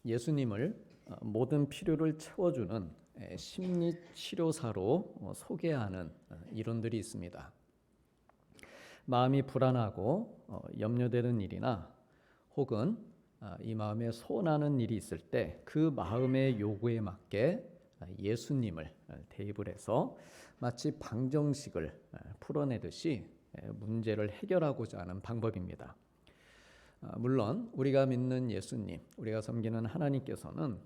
예수님을 모든 필요를 채워주는 심리치료사로 소개하는 이론들이 있습니다. 마음이 불안하고 염려되는 일이나 혹은 이 마음에 소원하는 일이 있을 때 그 마음의 요구에 맞게 예수님을 대입을 해서 마치 방정식을 풀어내듯이 문제를 해결하고자 하는 방법입니다. 물론 우리가 믿는 예수님, 우리가 섬기는 하나님께서는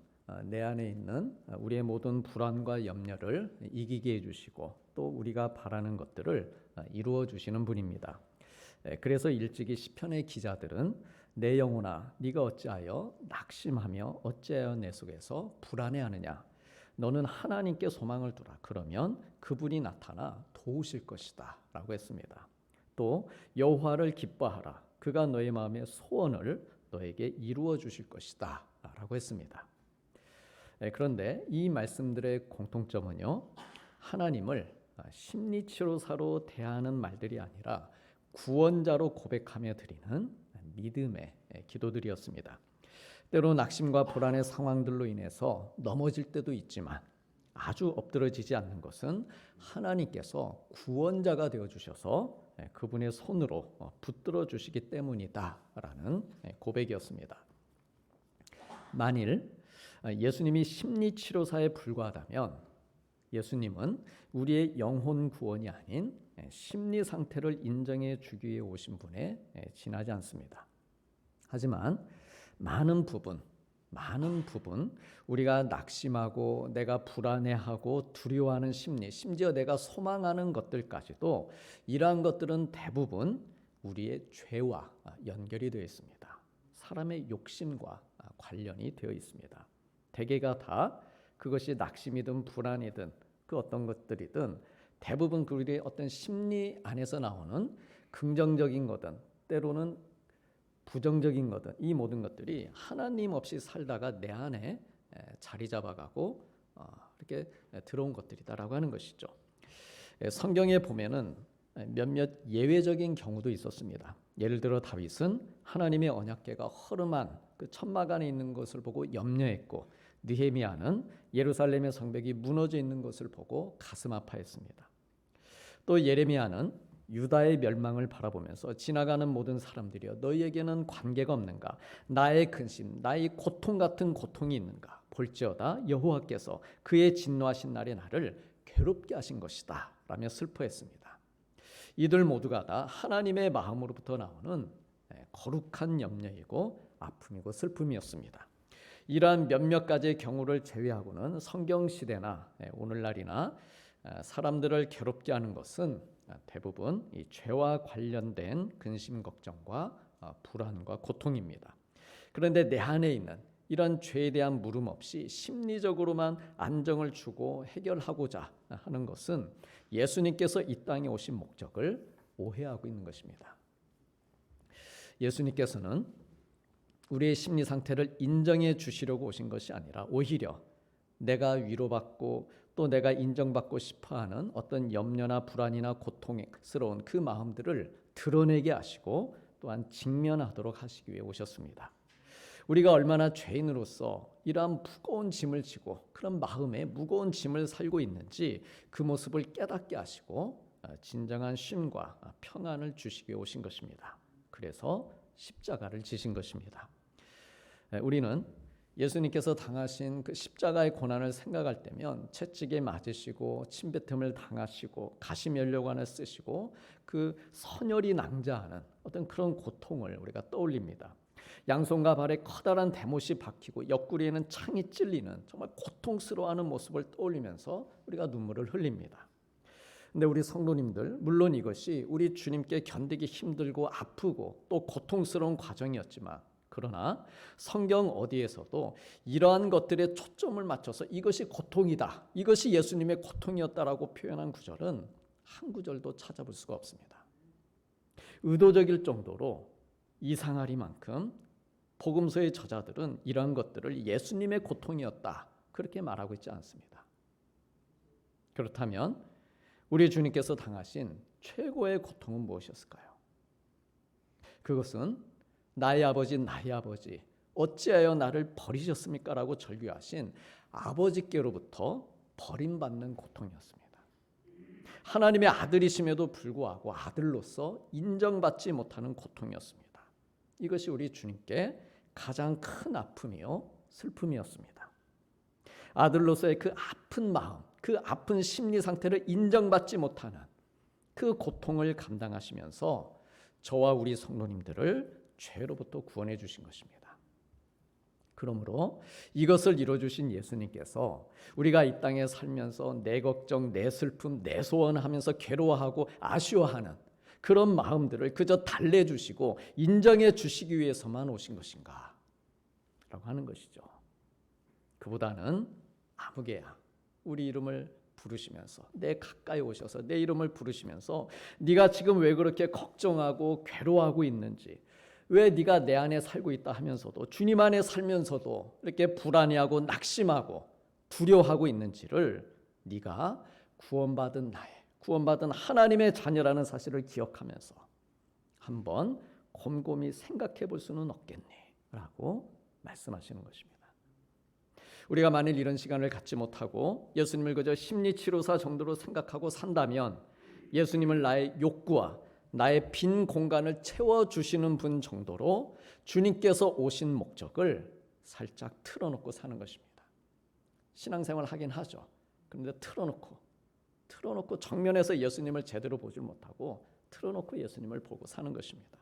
내 안에 있는 우리의 모든 불안과 염려를 이기게 해주시고 또 우리가 바라는 것들을 이루어 주시는 분입니다. 그래서 일찍이 시편의 기자들은 내 영혼아 네가 어찌하여 낙심하며 어찌하여 내 속에서 불안해하느냐, 너는 하나님께 소망을 두라. 그러면 그분이 나타나 도우실 것이다 라고 했습니다. 또 여호와를 기뻐하라. 그가 너의 마음의 소원을 너에게 이루어 주실 것이다 라고 했습니다. 그런데 이 말씀들의 공통점은요, 하나님을 심리치료사로 대하는 말들이 아니라 구원자로 고백하며 드리는 믿음의 기도들이었습니다. 때로 낙심과 불안의 상황들로 인해서 넘어질 때도 있지만 아주 엎드러지지 않는 것은 하나님께서 구원자가 되어주셔서 그분의 손으로 붙들어 주시기 때문이다라는 고백이었습니다. 만일 예수님이 심리치료사에 불과하다면 예수님은 우리의 영혼 구원이 아닌 심리 상태를 인정해 주기 위해 오신 분에 지나지 않습니다. 하지만 많은 부분 우리가 낙심하고 내가 불안해하고 두려워하는 심리, 심지어 내가 소망하는 것들까지도 이러한 것들은 대부분 우리의 죄와 연결이 되어 있습니다. 사람의 욕심과 관련이 되어 있습니다. 대개가 다 그것이 낙심이든 불안이든 그 어떤 것들이든 대부분 우리의 어떤 심리 안에서 나오는 긍정적인 거든 때로는 부정적인 거든 이 모든 것들이 하나님 없이 살다가 내 안에 자리 잡아가고 이렇게 들어온 것들이다라고 하는 것이죠. 성경에 보면은 몇몇 예외적인 경우도 있었습니다. 예를 들어 다윗은 하나님의 언약궤가 허름한 그 천막안에 있는 것을 보고 염려했고, 느헤미야는 예루살렘의 성벽이 무너져 있는 것을 보고 가슴 아파했습니다. 또 예레미야는 유다의 멸망을 바라보면서 지나가는 모든 사람들이여 너희에게는 관계가 없는가? 나의 근심, 나의 고통 같은 고통이 있는가? 볼지어다 여호와께서 그의 진노하신 날에 나를 괴롭게 하신 것이다 라며 슬퍼했습니다. 이들 모두가 다 하나님의 마음으로부터 나오는 거룩한 염려이고 아픔이고 슬픔이었습니다. 이러한 몇몇 가지의 경우를 제외하고는 성경시대나 오늘날이나 사람들을 괴롭게 하는 것은 대부분 이 죄와 관련된 근심 걱정과 불안과 고통입니다. 그런데 내 안에 있는 이런 죄에 대한 물음 없이 심리적으로만 안정을 주고 해결하고자 하는 것은 예수님께서 이 땅에 오신 목적을 오해하고 있는 것입니다. 예수님께서는 우리의 심리 상태를 인정해 주시려고 오신 것이 아니라 오히려 내가 위로받고 또 내가 인정받고 싶어하는 어떤 염려나 불안이나 고통스러운 그 마음들을 드러내게 하시고 또한 직면하도록 하시기 위해 오셨습니다. 우리가 얼마나 죄인으로서 이러한 무거운 짐을 지고 그런 마음에 무거운 짐을 살고 있는지 그 모습을 깨닫게 하시고 진정한 쉼과 평안을 주시기 위해 오신 것입니다. 그래서 십자가를 지신 것입니다. 우리는 예수님께서 당하신 그 십자가의 고난을 생각할 때면 채찍에 맞으시고 침뱉음을 당하시고 가시면류관을 쓰시고 그 선혈이 낭자하는 어떤 그런 고통을 우리가 떠올립니다. 양손과 발에 커다란 대못이 박히고 옆구리에는 창이 찔리는 정말 고통스러워하는 모습을 떠올리면서 우리가 눈물을 흘립니다. 근데 우리 성도님들, 물론 이것이 우리 주님께 견디기 힘들고 아프고 또 고통스러운 과정이었지만, 그러나 성경 어디에서도 이러한 것들에 초점을 맞춰서 이것이 고통이다, 이것이 예수님의 고통이었다라고 표현한 구절은 한 구절도 찾아볼 수가 없습니다. 의도적일 정도로 이상하리만큼 복음서의 저자들은 이러한 것들을 예수님의 고통이었다 그렇게 말하고 있지 않습니다. 그렇다면 우리 주님께서 당하신 최고의 고통은 무엇이었을까요? 그것은 나의 아버지 어찌하여 나를 버리셨습니까? 라고 절규하신 아버지께로부터 버림받는 고통이었습니다. 하나님의 아들이심에도 불구하고 아들로서 인정받지 못하는 고통이었습니다. 이것이 우리 주님께 가장 큰 아픔이요 슬픔이었습니다. 아들로서의 그 아픈 마음, 그 아픈 심리 상태를 인정받지 못하는 그 고통을 감당하시면서 저와 우리 성도님들을 죄로부터 구원해 주신 것입니다. 그러므로 이것을 이루어주신 예수님께서 우리가 이 땅에 살면서 내 걱정, 내 슬픔, 내 소원하면서 괴로워하고 아쉬워하는 그런 마음들을 그저 달래주시고 인정해 주시기 위해서만 오신 것인가? 라고 하는 것이죠. 그보다는 아무개야 우리 이름을 부르시면서 내 가까이 오셔서 내 이름을 부르시면서 네가 지금 왜 그렇게 걱정하고 괴로워하고 있는지, 왜 네가 내 안에 살고 있다 하면서도 주님 안에 살면서도 이렇게 불안해하고 낙심하고 두려워하고 있는지를 네가 구원받은 하나님의 자녀라는 사실을 기억하면서 한번 곰곰이 생각해 볼 수는 없겠니? 라고 말씀하시는 것입니다. 우리가 만일 이런 시간을 갖지 못하고 예수님을 그저 심리치료사 정도로 생각하고 산다면 예수님을 나의 욕구와 나의 빈 공간을 채워주시는 분 정도로 주님께서 오신 목적을 살짝 틀어놓고 사는 것입니다. 신앙생활 하긴 하죠. 그런데 틀어놓고 정면에서 예수님을 제대로 보질 못하고 틀어놓고 예수님을 보고 사는 것입니다.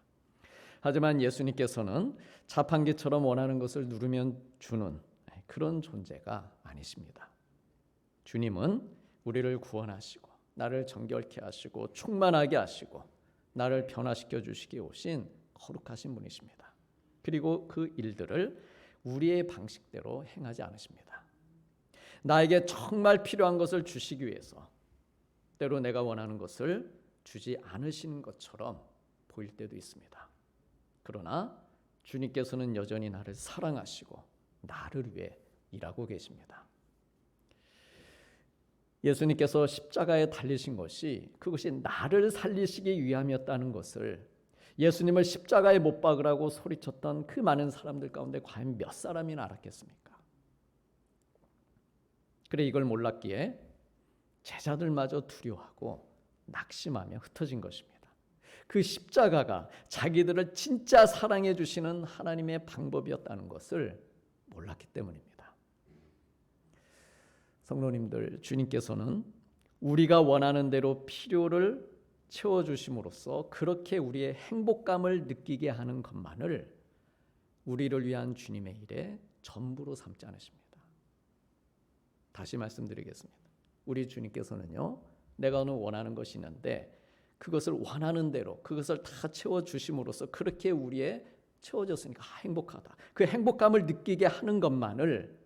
하지만 예수님께서는 자판기처럼 원하는 것을 누르면 주는 그런 존재가 아니십니다. 주님은 우리를 구원하시고 나를 정결케 하시고 충만하게 하시고 나를 변화시켜 주시기 오신 거룩하신 분이십니다. 그리고 그 일들을 우리의 방식대로 행하지 않으십니다. 나에게 정말 필요한 것을 주시기 위해서 때로 내가 원하는 것을 주지 않으시는 것처럼 보일 때도 있습니다. 그러나 주님께서는 여전히 나를 사랑하시고 나를 위해 일하고 계십니다. 예수님께서 십자가에 달리신 것이 그것이 나를 살리시기 위함이었다는 것을 예수님을 십자가에 못 박으라고 소리쳤던 그 많은 사람들 가운데 과연 몇 사람이나 알았겠습니까? 그래 이걸 몰랐기에 제자들마저 두려워하고 낙심하며 흩어진 것입니다. 그 십자가가 자기들을 진짜 사랑해 주시는 하나님의 방법이었다는 것을 몰랐기 때문입니다. 성도님들, 주님께서는 우리가 원하는 대로 필요를 채워주심으로써 그렇게 우리의 행복감을 느끼게 하는 것만을 우리를 위한 주님의 일에 전부로 삼지 않으십니다. 다시 말씀드리겠습니다. 우리 주님께서는요, 내가 오늘 원하는 것이 있는데 그것을 원하는 대로 그것을 다 채워주심으로써 그렇게 우리의 채워졌으니까 행복하다. 그 행복감을 느끼게 하는 것만을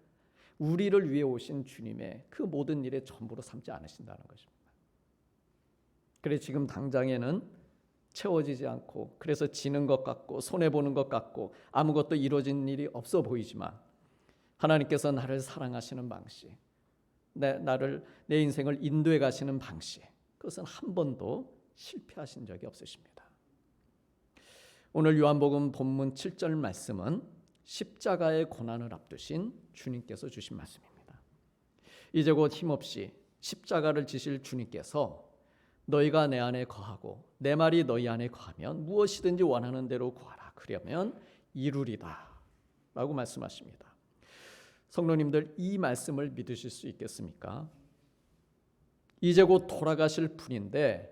우리를 위해 오신 주님의 그 모든 일에 전부로 삼지 않으신다는 것입니다. 그래 지금 당장에는 채워지지 않고 그래서 지는 것 같고 손해보는 것 같고 아무것도 이루어진 일이 없어 보이지만 하나님께서 나를 사랑하시는 방식, 내 인생을 인도해 가시는 방식, 그것은 한 번도 실패하신 적이 없으십니다. 오늘 요한복음 본문 7절 말씀은 십자가의 고난을 앞두신 주님께서 주신 말씀입니다. 이제 곧 힘없이 십자가를 지실 주님께서 너희가 내 안에 거하고 내 말이 너희 안에 거하면 무엇이든지 원하는 대로 구하라. 그러면 이루리다 라고 말씀하십니다. 성도님들, 이 말씀을 믿으실 수 있겠습니까? 이제 곧 돌아가실 분인데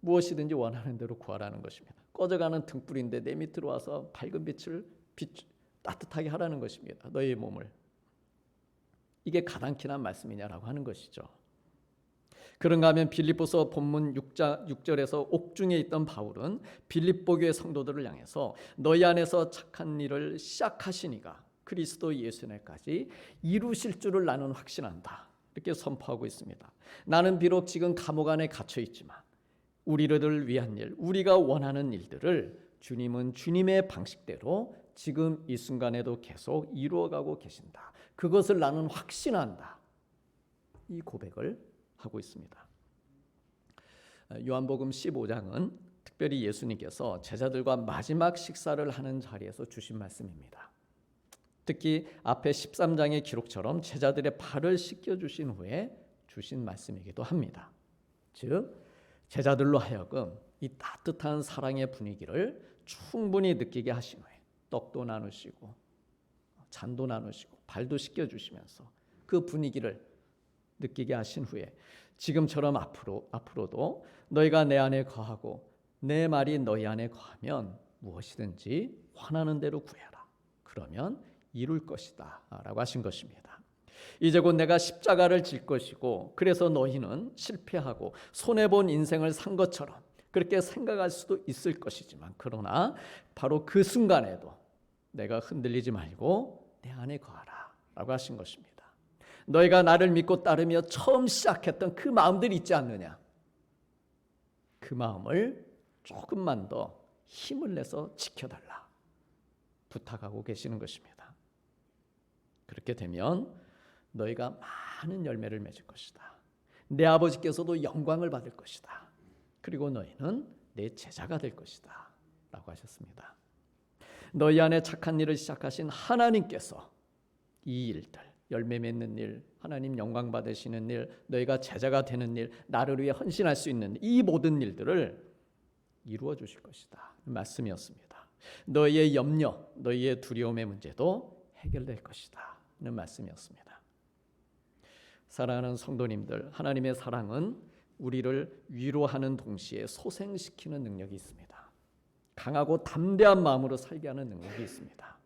무엇이든지 원하는 대로 구하라는 것입니다. 꺼져가는 등불인데 내 밑으로 와서 밝은 빛을 따뜻하게 하라는 것입니다. 너희의 몸을. 이게 가당키나 말씀이냐라고 하는 것이죠. 그런가 하면 빌립보서 본문 6절에서 옥중에 있던 바울은 빌립보 교회 성도들을 향해서 너희 안에서 착한 일을 시작하시니가 그리스도 예수님까지 이루실 줄을 나는 확신한다. 이렇게 선포하고 있습니다. 나는 비록 지금 감옥 안에 갇혀 있지만 우리를 위한 일, 우리가 원하는 일들을 주님은 주님의 방식대로 지금 이 순간에도 계속 이루어가고 계신다. 그것을 나는 확신한다. 이 고백을 하고 있습니다. 요한복음 15장은 특별히 예수님께서 제자들과 마지막 식사를 하는 자리에서 주신 말씀입니다. 특히 앞에 13장의 기록처럼 제자들의 발을 씻겨주신 후에 주신 말씀이기도 합니다. 즉 제자들로 하여금 이 따뜻한 사랑의 분위기를 충분히 느끼게 하신 후에 떡도 나누시고 잔도 나누시고 발도 씻겨주시면서 그 분위기를 느끼게 하신 후에 지금처럼 앞으로도 너희가 내 안에 거하고 내 말이 너희 안에 거하면 무엇이든지 원하는 대로 구해라. 그러면 이룰 것이다 라고 하신 것입니다. 이제 곧 내가 십자가를 질 것이고 그래서 너희는 실패하고 손해본 인생을 산 것처럼 그렇게 생각할 수도 있을 것이지만 그러나 바로 그 순간에도 내가 흔들리지 말고 내 안에 거하라 라고 하신 것입니다. 너희가 나를 믿고 따르며 처음 시작했던 그 마음들이 있지 않느냐, 그 마음을 조금만 더 힘을 내서 지켜달라 부탁하고 계시는 것입니다. 그렇게 되면 너희가 많은 열매를 맺을 것이다. 내 아버지께서도 영광을 받을 것이다. 그리고 너희는 내 제자가 될 것이다 라고 하셨습니다. 너희 안에 착한 일을 시작하신 하나님께서 이 일들, 열매 맺는 일, 하나님 영광 받으시는 일, 너희가 제자가 되는 일, 나를 위해 헌신할 수 있는 이 모든 일들을 이루어 주실 것이다 말씀이었습니다. 너희의 염려, 너희의 두려움의 문제도 해결될 것이다 는 말씀이었습니다. 사랑하는 성도님들, 하나님의 사랑은 우리를 위로하는 동시에 소생시키는 능력이 있습니다. 강하고 담대한 마음으로 살게 하는 능력이 있습니다.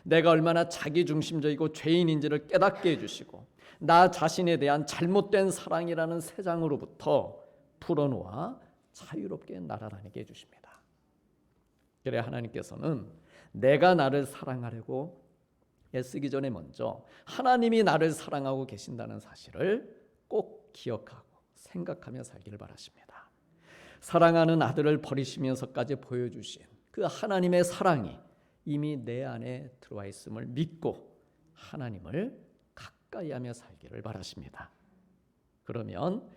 내가 얼마나 자기중심적이고 죄인인지를 깨닫게 해주시고 나 자신에 대한 잘못된 사랑이라는 세상으로부터 풀어놓아 자유롭게 날아다니게 해주십니다. 그래 하나님께서는 내가 나를 사랑하려고 애쓰기 전에 먼저 하나님이 나를 사랑하고 계신다는 사실을 꼭 기억하고 생각하며 살기를 바라십니다. 사랑하는 아들을 버리시면서까지 보여주신 그 하나님의 사랑이 이미 내 안에 들어와 있음을 믿고 하나님을 가까이 하며 살기를 바라십니다. 그러면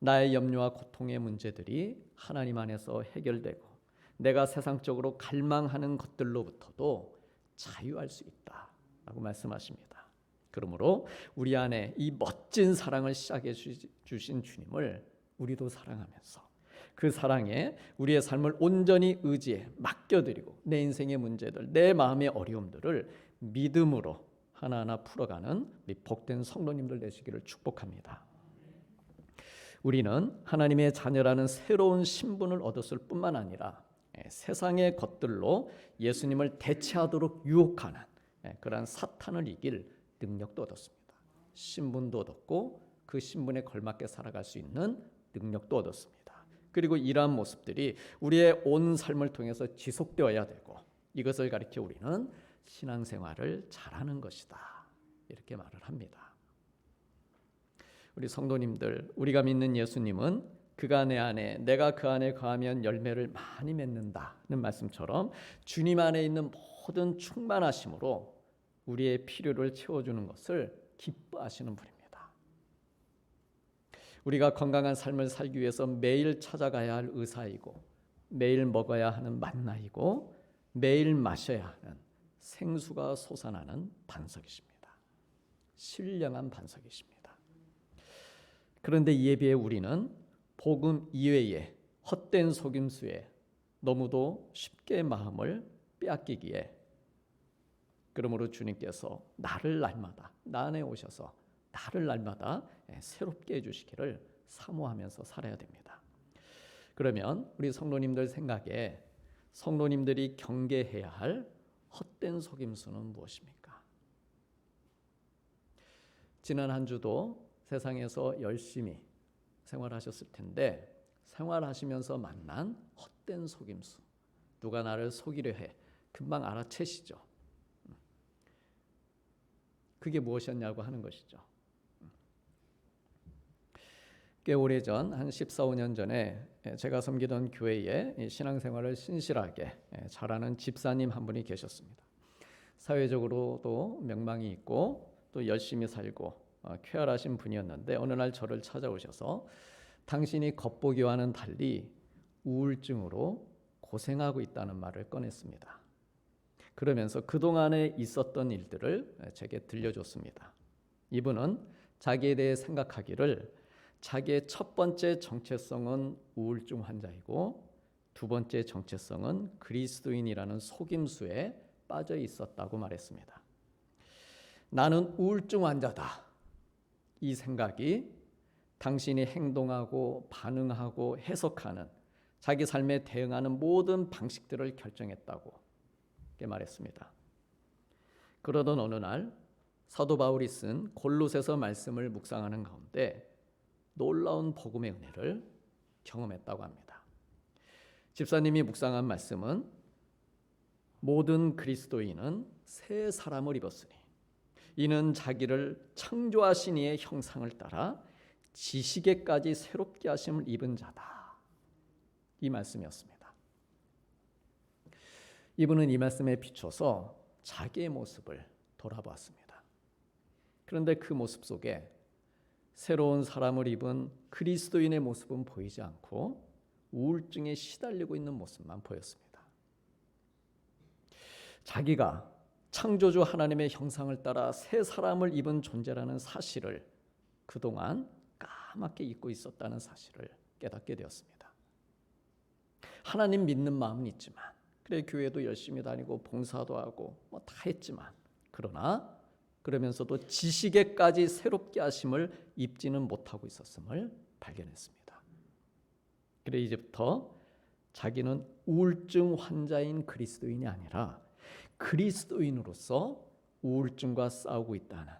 나의 염려와 고통의 문제들이 하나님 안에서 해결되고 내가 세상적으로 갈망하는 것들로부터도 자유할 수 있다라고 말씀하십니다. 그러므로 우리 안에 이 멋진 사랑을 시작해 주신 주님을 우리도 사랑하면서 그 사랑에 우리의 삶을 온전히 의지해 맡겨드리고 내 인생의 문제들, 내 마음의 어려움들을 믿음으로 하나하나 풀어가는 우리 복된 성도님들 되시기를 축복합니다. 우리는 하나님의 자녀라는 새로운 신분을 얻었을 뿐만 아니라 세상의 것들로 예수님을 대체하도록 유혹하는 그러한 사탄을 이길 능력도 얻었습니다. 신분도 얻었고 그 신분에 걸맞게 살아갈 수 있는 능력도 얻었습니다. 그리고 이러한 모습들이 우리의 온 삶을 통해서 지속되어야 되고 이것을 가리켜 우리는 신앙생활을 잘하는 것이다 이렇게 말을 합니다. 우리 성도님들, 우리가 믿는 예수님은 그가 내 안에 내가 그 안에 거하면 열매를 많이 맺는다는 말씀처럼 주님 안에 있는 모든 충만하심으로 우리의 필요를 채워주는 것을 기뻐하시는 분입니다. 우리가 건강한 삶을 살기 위해서 매일 찾아가야 할 의사이고 매일 먹어야 하는 만나이고 매일 마셔야 하는 생수가 솟아나는 반석이십니다. 신령한 반석이십니다. 그런데 이에 비해 우리는 복음 이외에 헛된 속임수에 너무도 쉽게 마음을 빼앗기기에 그러므로 주님께서 나를 날마다 나 안에 오셔서 나를 날마다 새롭게 해주시기를 사모하면서 살아야 됩니다. 그러면 우리 성도님들 생각에 성도님들이 경계해야 할 헛된 속임수는 무엇입니까? 지난 한 주도 세상에서 열심히 생활하셨을 텐데 생활하시면서 만난 헛된 속임수, 누가 나를 속이려 해 금방 알아채시죠. 그게 무엇이었냐고 하는 것이죠. 꽤 오래전 한 14, 15년 전에 제가 섬기던 교회에 신앙생활을 신실하게 잘하는 집사님 한 분이 계셨습니다. 사회적으로도 명망이 있고 또 열심히 살고 쾌활하신 분이었는데 어느 날 저를 찾아오셔서 당신이 겉보기와는 달리 우울증으로 고생하고 있다는 말을 꺼냈습니다. 그러면서 그동안에 있었던 일들을 제게 들려줬습니다. 이분은 자기에 대해 생각하기를 자기의 첫 번째 정체성은 우울증 환자이고 두 번째 정체성은 그리스도인이라는 속임수에 빠져 있었다고 말했습니다. 나는 우울증 환자다. 이 생각이 당신이 행동하고 반응하고 해석하는 자기 삶에 대응하는 모든 방식들을 결정했다고 말했습니다. 그러던 어느 날 사도 바울이 쓴 골로새서 말씀을 묵상하는 가운데 놀라운 복음의 은혜를 경험했다고 합니다. 집사님이 묵상한 말씀은 모든 그리스도인은 새 사람을 입었으니 이는 자기를 창조하신 이의 형상을 따라 지식에까지 새롭게 하심을 입은 자다. 이 말씀이었습니다. 이분은 이 말씀에 비춰서 자기의 모습을 돌아보았습니다. 그런데 그 모습 속에 새로운 사람을 입은 그리스도인의 모습은 보이지 않고 우울증에 시달리고 있는 모습만 보였습니다. 자기가 창조주 하나님의 형상을 따라 새 사람을 입은 존재라는 사실을 그동안 까맣게 잊고 있었다는 사실을 깨닫게 되었습니다. 하나님 믿는 마음은 있지만 그래 교회도 열심히 다니고 봉사도 하고 다 했지만 그러면서도 지식에까지 새롭게 하심을 입지는 못하고 있었음을 발견했습니다. 그래 이제부터 자기는 우울증 환자인 그리스도인이 아니라 그리스도인으로서 우울증과 싸우고 있다는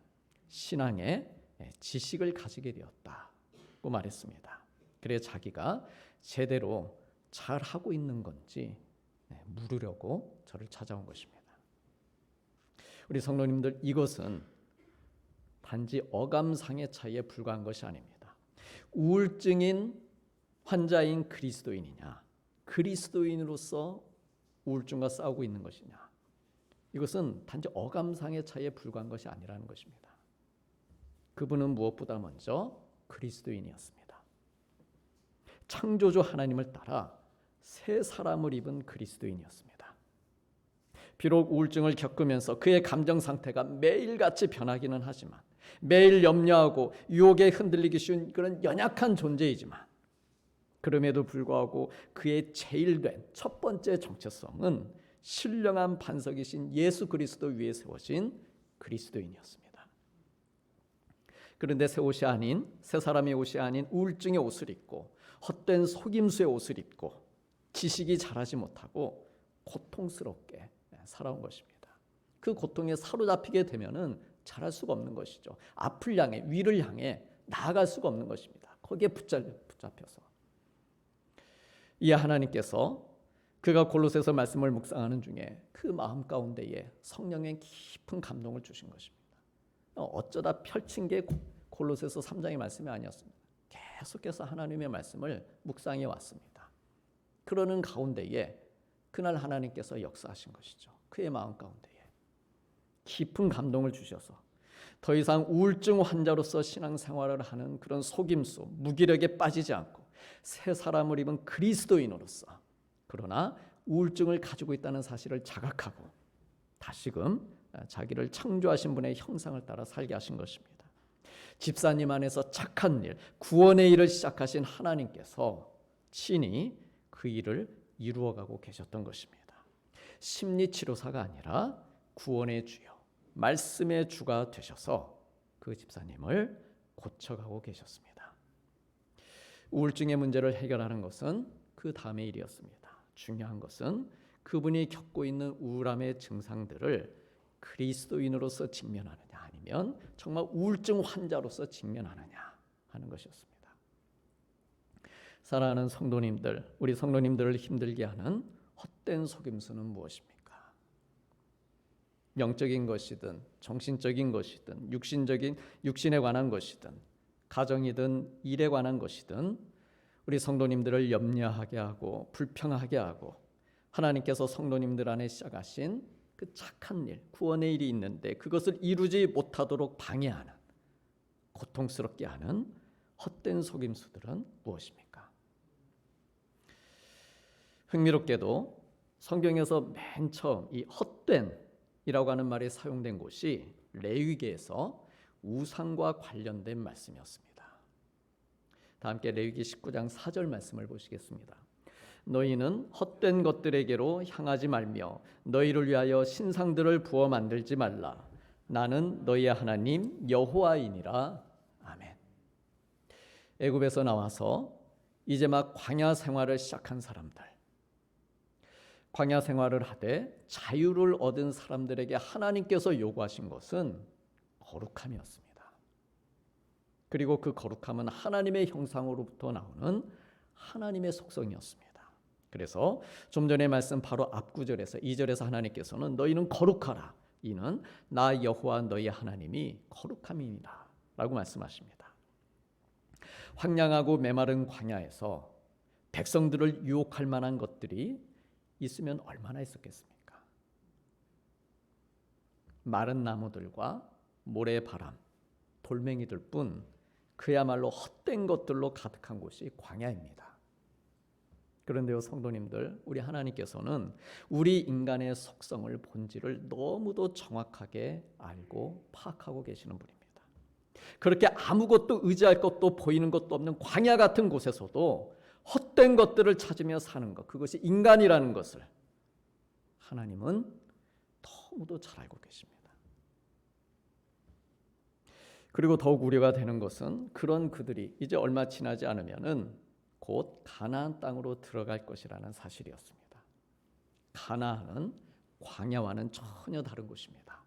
신앙의 지식을 가지게 되었다고 말했습니다. 그래 자기가 제대로 잘하고 있는 건지 물으려고 저를 찾아온 것입니다. 우리 성도님들, 이것은 단지 어감상의 차이에 불과한 것이 아닙니다. 우울증인 환자인 그리스도인이냐, 그리스도인으로서 우울증과 싸우고 있는 것이냐, 이것은 단지 어감상의 차이에 불과한 것이 아니라는 것입니다. 그분은 무엇보다 먼저 그리스도인이었습니다. 창조주 하나님을 따라 새 사람을 입은 그리스도인이었습니다. 비록 우울증을 겪으면서 그의 감정 상태가 매일같이 변하기는 하지만, 매일 염려하고 유혹에 흔들리기 쉬운 그런 연약한 존재이지만, 그럼에도 불구하고 그의 제일된 첫 번째 정체성은 신령한 반석이신 예수 그리스도 위에 세워진 그리스도인이었습니다. 그런데 새 옷이 아닌, 새 사람의 옷이 아닌 우울증의 옷을 입고 헛된 속임수의 옷을 입고 지식이 자라지 못하고 고통스럽게 살아온 것입니다. 그 고통에 사로잡히게 되면은 자랄 수가 없는 것이죠. 앞을 향해, 위를 향해 나아갈 수가 없는 것입니다. 거기에 붙잡혀서. 이에 하나님께서 그가 골로새서 말씀을 묵상하는 중에 그 마음 가운데에 성령의 깊은 감동을 주신 것입니다. 어쩌다 펼친 게 골로새서 3장의 말씀이 아니었습니다. 계속해서 하나님의 말씀을 묵상해 왔습니다. 그러는 가운데에 그날 하나님께서 역사하신 것이죠. 그의 마음 가운데에 깊은 감동을 주셔서 더 이상 우울증 환자로서 신앙생활을 하는 그런 속임수, 무기력에 빠지지 않고 새 사람을 입은 그리스도인으로서, 그러나 우울증을 가지고 있다는 사실을 자각하고 다시금 자기를 창조하신 분의 형상을 따라 살게 하신 것입니다. 집사님 안에서 착한 일, 구원의 일을 시작하신 하나님께서 친히 그 일을 이루어가고 계셨던 것입니다. 심리치료사가 아니라 구원의 주요, 말씀의 주가 되셔서 그 집사님을 고쳐가고 계셨습니다. 우울증의 문제를 해결하는 것은 그 다음의 일이었습니다. 중요한 것은 그분이 겪고 있는 우울함의 증상들을 그리스도인으로서 직면하느냐, 아니면 정말 우울증 환자로서 직면하느냐 하는 것이었습니다. 사랑하는 성도님들, 우리 성도님들을 힘들게 하는 헛된 속임수는 무엇입니까? 영적인 것이든 정신적인 것이든 육신에 관한 것이든 가정이든 일에 관한 것이든 우리 성도님들을 염려하게 하고 불평하게 하고 하나님께서 성도님들 안에 시작하신 그 착한 일, 구원의 일이 있는데 그것을 이루지 못하도록 방해하는, 고통스럽게 하는 헛된 속임수들은 무엇입니까? 흥미롭게도 성경에서 맨 처음 이 헛된이라고 하는 말이 사용된 곳이 레위기에서 우상과 관련된 말씀이었습니다. 다 함께 레위기 19장 4절 말씀을 보시겠습니다. 너희는 헛된 것들에게로 향하지 말며 너희를 위하여 신상들을 부어 만들지 말라. 나는 너희의 하나님 여호와이니라. 아멘. 애굽에서 나와서 이제 막 광야 생활을 시작한 사람들, 광야 생활을 하되 자유를 얻은 사람들에게 하나님께서 요구하신 것은 거룩함이었습니다. 그리고 그 거룩함은 하나님의 형상으로부터 나오는 하나님의 속성이었습니다. 그래서 좀 전에 말씀 바로 앞구절에서 2절에서 하나님께서는 너희는 거룩하라. 이는 나 여호와 너희 하나님이 거룩함이니라 라고 말씀하십니다. 황량하고 메마른 광야에서 백성들을 유혹할 만한 것들이 있으면 얼마나 있었겠습니까? 마른 나무들과 모래바람, 돌멩이들 뿐 그야말로 헛된 것들로 가득한 곳이 광야입니다. 그런데요, 성도님들, 우리 하나님께서는 우리 인간의 속성을, 본질을 너무도 정확하게 알고 파악하고 계시는 분입니다. 그렇게 아무것도 의지할 것도 보이는 것도 없는 광야 같은 곳에서도 헛된 것들을 찾으며 사는 것, 그것이 인간이라는 것을 하나님은 너무도 잘 알고 계십니다. 그리고 더욱 우려가 되는 것은 그런 그들이 이제 얼마 지나지 않으면은 곧 가나안 땅으로 들어갈 것이라는 사실이었습니다. 가나안은 광야와는 전혀 다른 곳입니다.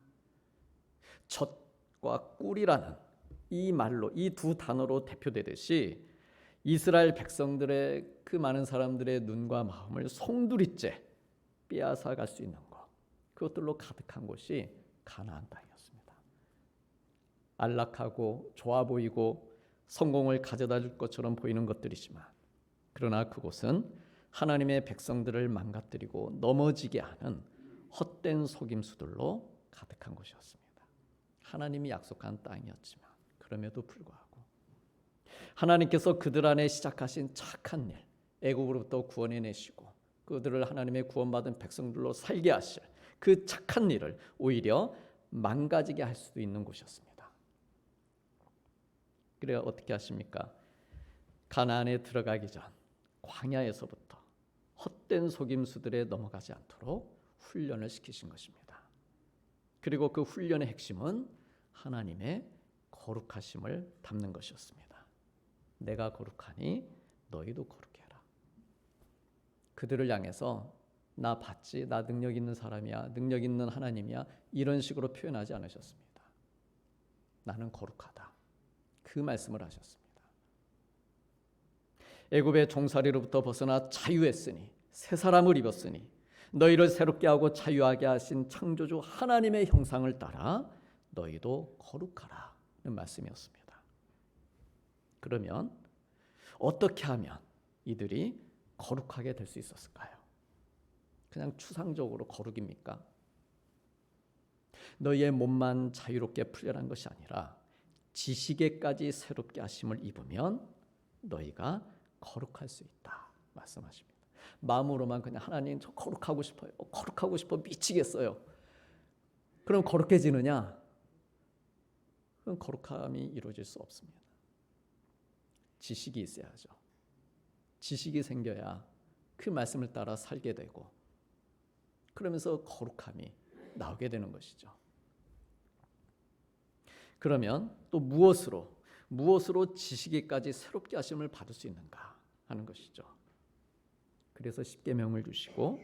젖과 꿀이라는 이 말로, 이 두 단어로 대표되듯이 이스라엘 백성들의 그 많은 사람들의 눈과 마음을 송두리째 빼앗아 갈 수 있는 것, 그것들로 가득한 곳이 가나안 땅이었습니다. 안락하고 좋아 보이고 성공을 가져다 줄 것처럼 보이는 것들이지만, 그러나 그곳은 하나님의 백성들을 망가뜨리고 넘어지게 하는 헛된 속임수들로 가득한 곳이었습니다. 하나님이 약속한 땅이었지만 그럼에도 불구하고 하나님께서 그들 안에 시작하신 착한 일, 애국으로부터 구원해내시고 그들을 하나님의 구원받은 백성들로 살게 하실 그 착한 일을 오히려 망가지게 할 수도 있는 곳이었습니다. 그래야 어떻게 하십니까? 가나안에 들어가기 전 광야에서부터 헛된 속임수들에 넘어가지 않도록 훈련을 시키신 것입니다. 그리고 그 훈련의 핵심은 하나님의 거룩하심을 담는 것이었습니다. 내가 거룩하니 너희도 거룩해 하라. 그들을 향해서 나 봤지? 나 능력 있는 사람이야. 능력 있는 하나님이야. 이런 식으로 표현하지 않으셨습니다. 나는 거룩하다. 그 말씀을 하셨습니다. 애굽의 종살이로부터 벗어나 자유했으니, 새 사람을 입었으니 너희를 새롭게 하고 자유하게 하신 창조주 하나님의 형상을 따라 너희도 거룩하라는 말씀이었습니다. 그러면 어떻게 하면 이들이 거룩하게 될 수 있었을까요? 그냥 추상적으로 거룩입니까? 너희의 몸만 자유롭게 풀려난 것이 아니라 지식에까지 새롭게 하심을 입으면 너희가 거룩할 수 있다 말씀하십니다. 마음으로만 그냥 하나님 저 거룩하고 싶어요. 거룩하고 싶어 미치겠어요. 그럼 거룩해지느냐? 그럼 거룩함이 이루어질 수 없습니다. 지식이 있어야죠. 지식이 생겨야 그 말씀을 따라 살게 되고 그러면서 거룩함이 나오게 되는 것이죠. 그러면 또 무엇으로 지식에까지 새롭게 하심을 받을 수 있는가 하는 것이죠. 그래서 십계명을 주시고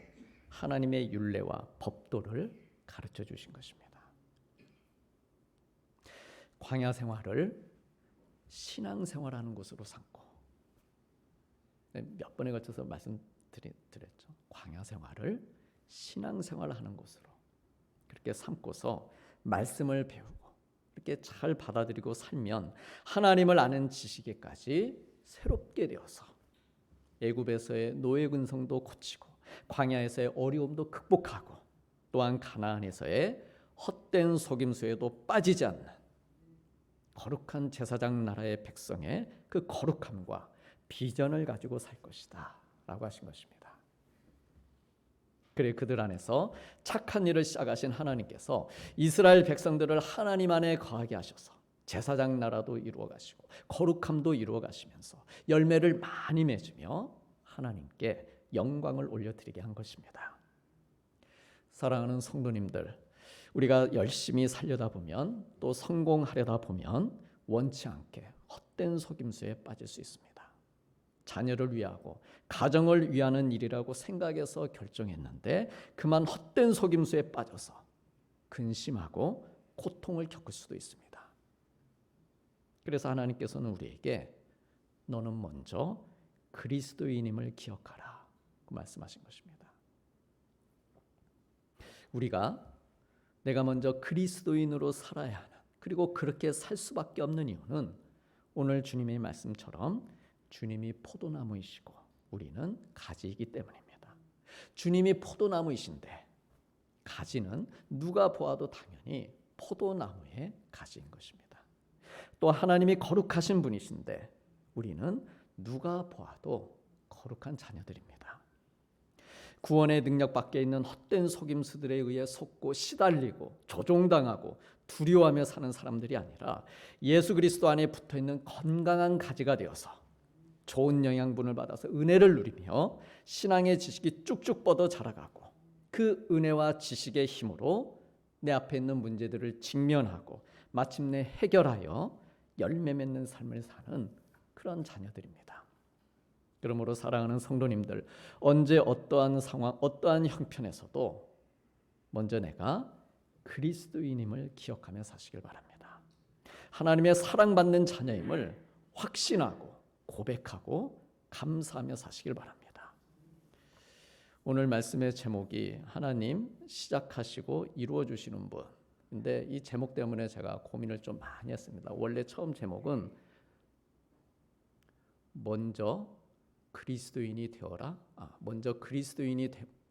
하나님의 율례와 법도를 가르쳐 주신 것입니다. 광야 생활을 신앙생활하는 곳으로 삼고, 몇 번에 걸쳐서 말씀드렸죠. 광야 생활을 신앙생활하는 곳으로 그렇게 삼고서 말씀을 배우고 이렇게 잘 받아들이고 살면 하나님을 아는 지식에까지 새롭게 되어서 애굽에서의 노예 근성도 고치고 광야에서의 어려움도 극복하고 또한 가나안에서의 헛된 속임수에도 빠지지 않는 거룩한 제사장 나라의 백성의 그 거룩함과 비전을 가지고 살 것이다 라고 하신 것입니다. 그래 그들 안에서 착한 일을 시작하신 하나님께서 이스라엘 백성들을 하나님 안에 거하게 하셔서 제사장 나라도 이루어 가시고 거룩함도 이루어 가시면서 열매를 많이 맺으며 하나님께 영광을 올려드리게 한 것입니다. 사랑하는 성도님들, 우리가 열심히 살려다 보면 또 성공하려다 보면 원치 않게 헛된 속임수에 빠질 수 있습니다. 자녀를 위하고 가정을 위하는 일이라고 생각해서 결정했는데 그만 헛된 속임수에 빠져서 근심하고 고통을 겪을 수도 있습니다. 그래서 하나님께서는 우리에게 너는 먼저 그리스도인임을 기억하라 그 말씀하신 것입니다. 우리가 내가 먼저 그리스도인으로 살아야 하는, 그리고 그렇게 살 수밖에 없는 이유는 오늘 주님의 말씀처럼 주님이 포도나무이시고 우리는 가지이기 때문입니다. 주님이 포도나무이신데 가지는 누가 보아도 당연히 포도나무의 가지인 것입니다. 또 하나님이 거룩하신 분이신데 우리는 누가 보아도 거룩한 자녀들입니다. 구원의 능력 밖에 있는 헛된 속임수들에 의해 속고 시달리고 조종당하고 두려워하며 사는 사람들이 아니라 예수 그리스도 안에 붙어있는 건강한 가지가 되어서 좋은 영양분을 받아서 은혜를 누리며 신앙의 지식이 쭉쭉 뻗어 자라가고 그 은혜와 지식의 힘으로 내 앞에 있는 문제들을 직면하고 마침내 해결하여 열매 맺는 삶을 사는 그런 자녀들입니다. 그러므로 사랑하는 성도님들, 언제 어떠한 상황, 어떠한 형편에서도 먼저 내가 그리스도인임을 기억하며 사시길 바랍니다. 하나님의 사랑받는 자녀임을 확신하고 고백하고 감사하며 사시길 바랍니다. 오늘 말씀의 제목이 하나님 시작하시고 이루어 주시는 분. 근데 이 제목 때문에 제가 고민을 좀 많이 했습니다. 원래 처음 제목은 먼저 그리스도인이 되어라. 먼저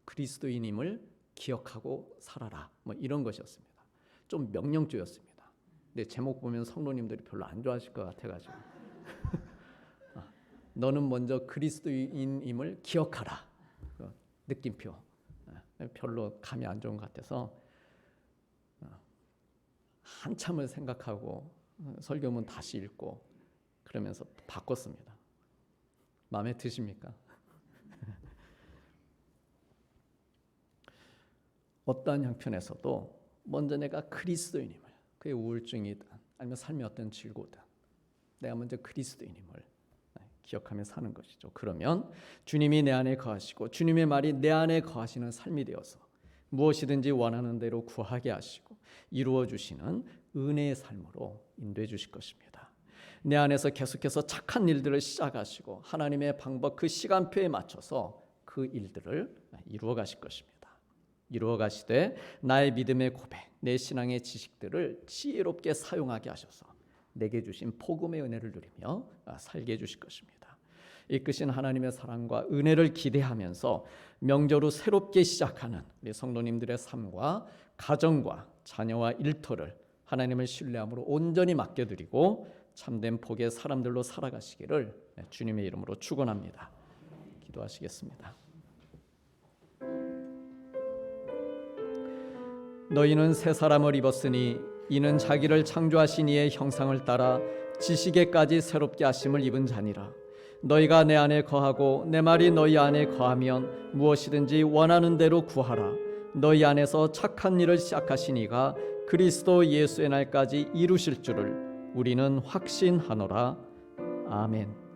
그리스도인임을 기억하고 살아라. 뭐 이런 것이었습니다. 좀 명령조였습니다. 근데 제목 보면 성도님들이 별로 안 좋아하실 것 같아가지고 너는 먼저 그리스도인임을 기억하라. 느낌표. 별로 감이 안 좋은 것 같아서 한참을 생각하고 설교문 다시 읽고 그러면서 바꿨습니다. 마음에 드십니까? 어떠한 형편에서도 먼저 내가 그리스도인임을, 그의 우울증이든 아니면 삶의 어떤 질고든 내가 먼저 그리스도인임을 기억하며 사는 것이죠. 그러면 주님이 내 안에 거하시고 주님의 말이 내 안에 거하시는 삶이 되어서 무엇이든지 원하는 대로 구하게 하시고 이루어 주시는 은혜의 삶으로 인도해 주실 것입니다. 내 안에서 계속해서 착한 일들을 시작하시고 하나님의 방법 그 시간표에 맞춰서 그 일들을 이루어 가실 것입니다. 이루어 가시되 나의 믿음의 고백, 내 신앙의 지식들을 지혜롭게 사용하게 하셔서 내게 주신 복음의 은혜를 누리며 살게 해주실 것입니다. 이끄신 하나님의 사랑과 은혜를 기대하면서 명절 후 새롭게 시작하는 우리 성도님들의 삶과 가정과 자녀와 일터를 하나님을 신뢰함으로 온전히 맡겨드리고 참된 복의 사람들로 살아가시기를 주님의 이름으로 축원합니다. 기도하시겠습니다. 너희는 새 사람을 입었으니 이는 자기를 창조하신 이의 형상을 따라 지식에까지 새롭게 하심을 입은 자니라. 너희가 내 안에 거하고 내 말이 너희 안에 거하면 무엇이든지 원하는 대로 구하라. 너희 안에서 착한 일을 시작하신 이가 그리스도 예수의 날까지 이루실 줄을 우리는 확신하노라. 아멘.